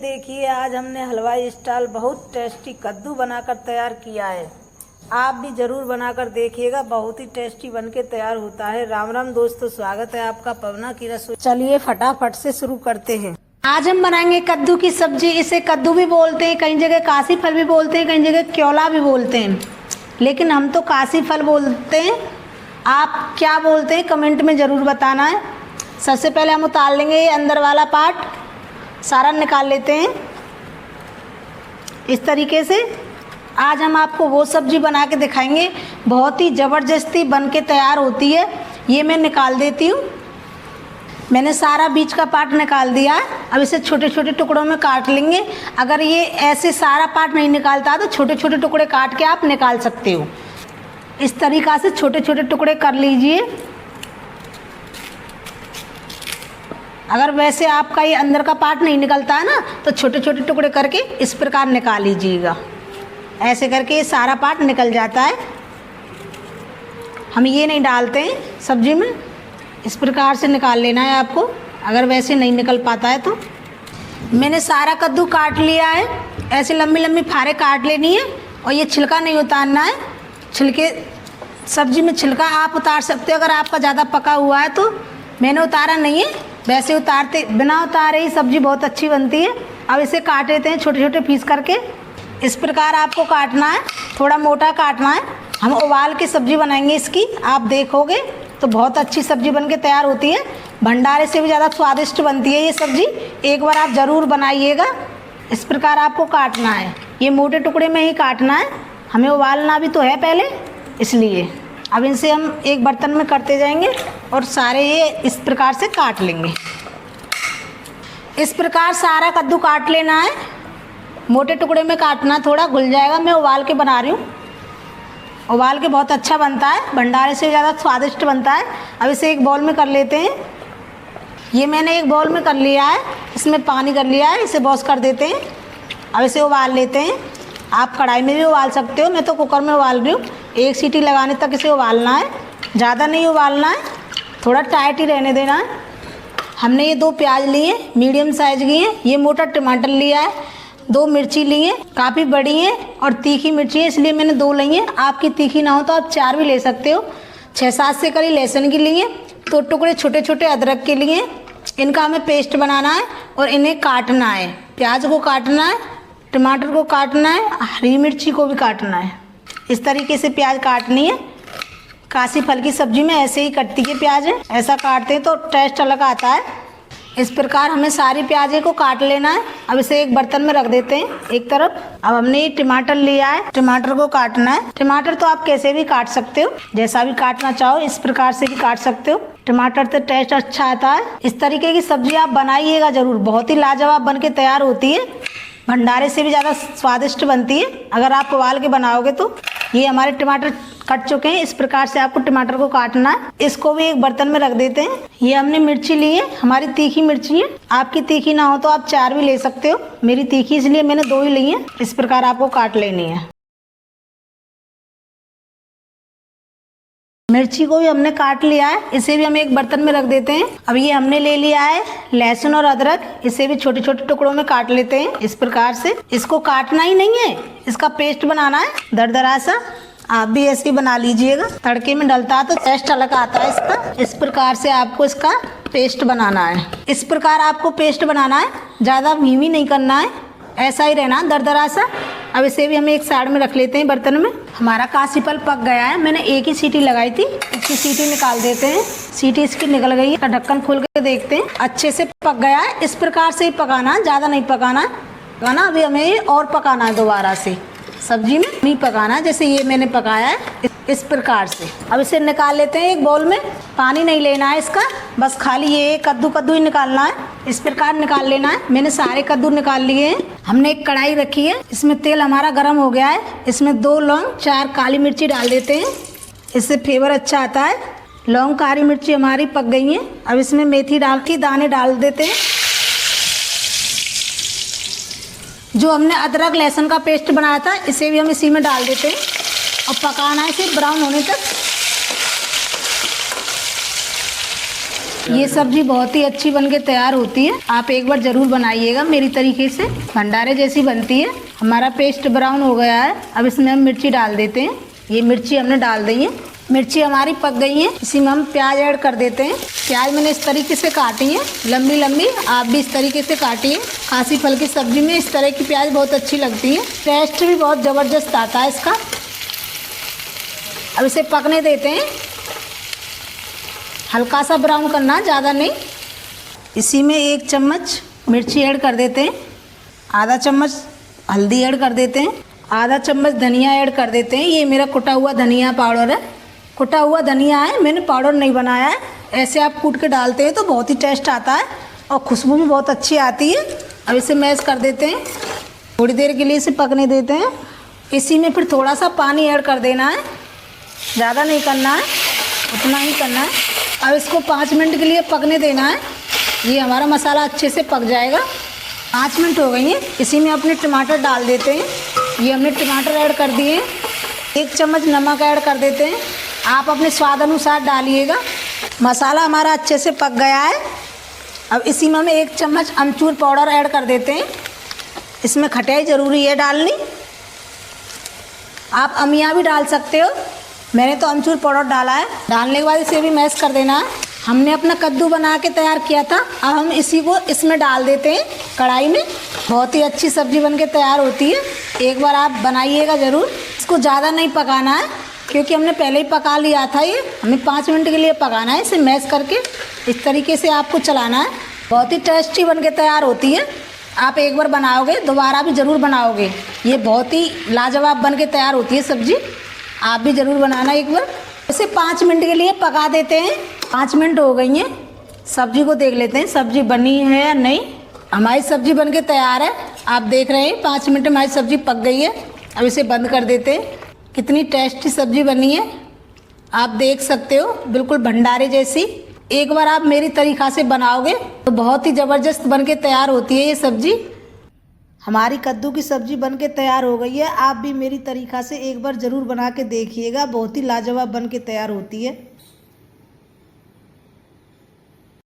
देखिए आज हमने हलवाई स्टाइल बहुत टेस्टी कद्दू बनाकर तैयार किया है। आप भी जरूर बनाकर देखिएगा, बहुत ही टेस्टी बनके तैयार होता है। राम राम दोस्तों, स्वागत है आपका पवना की रसोई। चलिए फटाफट से शुरू करते हैं। आज हम बनाएंगे कद्दू की सब्जी। इसे कद्दू भी बोलते हैं, कई जगह काशी फल भी बोलते हैं, कई जगह क्योला भी बोलते हैं, लेकिन हम तो काशी फल बोलते हैं। आप क्या बोलते हैं कमेंट में ज़रूर बताना है। सबसे पहले हम उतार लेंगे ये अंदर वाला पार्ट, सारा निकाल लेते हैं इस तरीके से। आज हम आपको वो सब्जी बना के दिखाएंगे, बहुत ही ज़बरदस्ती बन के तैयार होती है। ये मैं निकाल देती हूँ। मैंने सारा बीच का पार्ट निकाल दिया है। अब इसे छोटे छोटे टुकड़ों में काट लेंगे। अगर ये ऐसे सारा पार्ट नहीं निकालता तो छोटे छोटे टुकड़े काट के आप निकाल सकते हो। इस तरीक़ा से छोटे छोटे टुकड़े कर लीजिए। अगर वैसे आपका ये अंदर का पार्ट नहीं निकलता है ना, तो छोटे छोटे टुकड़े करके इस प्रकार निकाल लीजिएगा। ऐसे करके ये सारा पार्ट निकल जाता है। हम ये नहीं डालते हैं सब्जी में, इस प्रकार से निकाल लेना है आपको, अगर वैसे नहीं निकल पाता है तो। मैंने सारा कद्दू काट लिया है। ऐसे लंबी लंबी फारे काट लेनी है और ये छिलका नहीं उतारना है। छिलके सब्जी में छिलका आप उतार सकते हो अगर आपका ज़्यादा पका हुआ है तो। मैंने उतारा नहीं है, वैसे उतारते बिना उतारे ही सब्जी बहुत अच्छी बनती है। अब इसे काट लेते हैं छोटे छोटे पीस करके। इस प्रकार आपको काटना है, थोड़ा मोटा काटना है। हम उबाल के सब्जी बनाएंगे इसकी, आप देखोगे तो बहुत अच्छी सब्जी बनके तैयार होती है। भंडारे से भी ज़्यादा स्वादिष्ट बनती है ये सब्जी। एक बार आप ज़रूर बनाइएगा। इस प्रकार आपको काटना है, ये मोटे टुकड़े में ही काटना है। हमें उबालना भी तो है पहले, इसलिए। अब इनसे हम एक बर्तन में करते जाएंगे और सारे ये इस प्रकार से काट लेंगे। इस प्रकार सारा कद्दू काट लेना है, मोटे टुकड़े में काटना, थोड़ा घुल जाएगा। मैं उबाल के बना रही हूँ, उबाल के बहुत अच्छा बनता है, भंडारे से ज़्यादा स्वादिष्ट बनता है। अब इसे एक बाउल में कर लेते हैं। ये मैंने एक बाउल में कर लिया है, इसमें पानी कर लिया है, इसे वॉश कर देते हैं। अब इसे उबाल लेते हैं। आप कढ़ाई में भी उबाल सकते हो, मैं तो कुकर में उबाल रही हूँ। एक सीटी लगाने तक इसे उबालना है, ज़्यादा नहीं उबालना है, थोड़ा टाइट ही रहने देना है। हमने ये 2 प्याज लिए, मीडियम साइज़ की हैं। ये मोटा टमाटर लिया है, 2 मिर्ची ली हैं, काफ़ी बड़ी हैं और तीखी मिर्ची है, इसलिए मैंने 2 ली हैं। आपकी तीखी ना हो तो आप 4 भी ले सकते हो। 6-7 से करी लहसुन की लिए, 2 टुकड़े छोटे छोटे अदरक के लिए। इनका हमें पेस्ट बनाना है और इन्हें काटना है। प्याज को काटना है, टमाटर को काटना है, हरी मिर्ची को भी काटना है। इस तरीके से प्याज काटनी है। काशी फल की सब्जी में ऐसे ही कटती है प्याज, ऐसा काटते हैं तो टेस्ट अलग आता है। इस प्रकार हमें सारी प्याज़ें को काट लेना है। अब इसे एक बर्तन में रख देते हैं एक तरफ। अब हमने ये टमाटर लिया है, टमाटर को काटना है। टमाटर तो आप कैसे भी काट सकते हो, जैसा भी काटना चाहो इस प्रकार से भी काट सकते हो। टमाटर से टेस्ट अच्छा आता है। इस तरीके की सब्जी आप बनाइएगा जरूर, बहुत ही लाजवाब बन के तैयार होती है। भंडारे से भी ज़्यादा स्वादिष्ट बनती है अगर आप उबाल के बनाओगे तो। ये हमारे टमाटर कट चुके हैं। इस प्रकार से आपको टमाटर को काटना है। इसको भी एक बर्तन में रख देते हैं। ये हमने मिर्ची ली है, हमारी तीखी मिर्ची है। आपकी तीखी ना हो तो आप 4 भी ले सकते हो। मेरी तीखी इसलिए मैंने 2 ही ली है। इस प्रकार आपको काट लेनी है। मिर्ची को भी हमने काट लिया है, इसे भी हम एक बर्तन में रख देते हैं। अब ये हमने ले लिया है लहसुन और अदरक, इसे भी छोटे छोटे टुकड़ों में काट लेते हैं इस प्रकार से। इसको काटना ही नहीं है, इसका पेस्ट बनाना है दरदरा सा। आप भी ऐसे ही बना लीजिएगा, तड़के में डलता है तो टेस्ट अलग आता है इसका। इस प्रकार से आपको इसका पेस्ट बनाना है। इस प्रकार आपको पेस्ट बनाना है, ज़्यादा धीमी नहीं करना है, ऐसा ही रहना दरदरा सा। अब इसे भी हम एक साइड में रख लेते हैं बर्तन में। हमारा काशी फल पक गया है, मैंने एक ही सीटी लगाई थी, इसकी सीटी निकाल देते हैं। सीटी इसकी निकल गई है, ढक्कन खोल के देखते हैं। अच्छे से पक गया है। इस प्रकार से ही पकाना, ज़्यादा नहीं पकाना। अभी हमें ये और पकाना है, दोबारा से सब्जी में नहीं पकाना जैसे ये मैंने पकाया है इस प्रकार से। अब इसे निकाल लेते हैं एक बाउल में। पानी नहीं लेना है इसका, बस खाली ये कद्दू ही निकालना है। इस प्रकार निकाल लेना है। मैंने सारे कद्दू निकाल लिए हैं। हमने एक कढ़ाई रखी है, इसमें तेल हमारा गर्म हो गया है। इसमें 2 लौंग, 4 काली मिर्ची डाल देते हैं, इससे फ्लेवर अच्छा आता है। लौंग काली मिर्ची हमारी पक गई हैं। अब इसमें मेथी के दाने डाल देते हैं। जो हमने अदरक लहसुन का पेस्ट बनाया था इसे भी हम इसी में डाल देते हैं और पकाना है इसे ब्राउन होने तक। ये सब्जी बहुत ही अच्छी बनके तैयार होती है। आप एक बार ज़रूर बनाइएगा मेरी तरीके से, भंडारे जैसी बनती है। हमारा पेस्ट ब्राउन हो गया है। अब इसमें हम मिर्ची डाल देते हैं। ये मिर्ची हमने डाल दी है। मिर्ची हमारी पक गई है। इसी में हम प्याज ऐड कर देते हैं। प्याज मैंने इस तरीके से काटी है, लंबी लंबी। आप भी इस तरीके से काटिए। खासी फल की सब्जी में इस तरह की प्याज बहुत अच्छी लगती है, टेस्ट भी बहुत ज़बरदस्त आता है इसका। अब इसे पकने देते हैं। हल्का सा ब्राउन करना, ज़्यादा नहीं। इसी में 1 चम्मच मिर्ची ऐड कर देते हैं, आधा चम्मच हल्दी ऐड कर देते हैं, आधा चम्मच धनिया ऐड कर देते हैं। ये मेरा कुटा हुआ धनिया पाउडर है, कुटा हुआ धनिया है, मैंने पाउडर नहीं बनाया है। ऐसे आप कूट के डालते हैं तो बहुत ही टेस्ट आता है और खुशबू भी बहुत अच्छी आती है। अब इसे मैश कर देते हैं, थोड़ी देर के लिए इसे पकने देते हैं। इसी में फिर थोड़ा सा पानी ऐड कर देना है, ज़्यादा नहीं करना है, उतना ही करना है। अब इसको 5 मिनट के लिए पकने देना है। ये हमारा मसाला अच्छे से पक जाएगा। 5 मिनट हो गई हैं। इसी में अपने टमाटर डाल देते हैं। ये हमने टमाटर ऐड कर दिए। 1 चम्मच नमक ऐड कर देते हैं, आप अपने स्वाद अनुसार डालिएगा। मसाला हमारा अच्छे से पक गया है। अब इसी में हम 1 चम्मच अमचूर पाउडर ऐड कर देते हैं। इसमें खटाई ज़रूरी है डालनी, आप अमिया भी डाल सकते हो, मैंने तो अमचूर पाउडर डाला है। डालने के बाद इसे भी मैश कर देना है। हमने अपना कद्दू बना के तैयार किया था, अब हम इसी को इसमें डाल देते हैं कढ़ाई में। बहुत ही अच्छी सब्ज़ी बनके तैयार होती है, एक बार आप बनाइएगा ज़रूर। इसको ज़्यादा नहीं पकाना है क्योंकि हमने पहले ही पका लिया था। ये हमें 5 मिनट के लिए पकाना है। इसे मैश करके इस तरीके से आपको चलाना है। बहुत ही टेस्टी बनके तैयार होती है। आप एक बार बनाओगे दोबारा भी ज़रूर बनाओगे। ये बहुत ही लाजवाब बनके तैयार होती है सब्ज़ी, आप भी ज़रूर बनाना एक बार। इसे 5 मिनट के लिए पका देते हैं। 5 मिनट हो गई हैं। सब्ज़ी को देख लेते हैं सब्ज़ी बनी है या नहीं। हमारी सब्ज़ी बनके तैयार है, आप देख रहे हैं 5 मिनट में हमारी सब्ज़ी पक गई है। अब इसे बंद कर देते हैं। कितनी टेस्टी सब्ज़ी बनी है आप देख सकते हो, बिल्कुल भंडारे जैसी। एक बार आप मेरी तरीक़ा से बनाओगे तो बहुत ही ज़बरदस्त बनके तैयार होती है ये सब्ज़ी। हमारी कद्दू की सब्ज़ी बनके तैयार हो गई है। आप भी मेरी तरीक़ा से एक बार ज़रूर बना के देखिएगा, बहुत ही लाजवाब बनके तैयार होती है।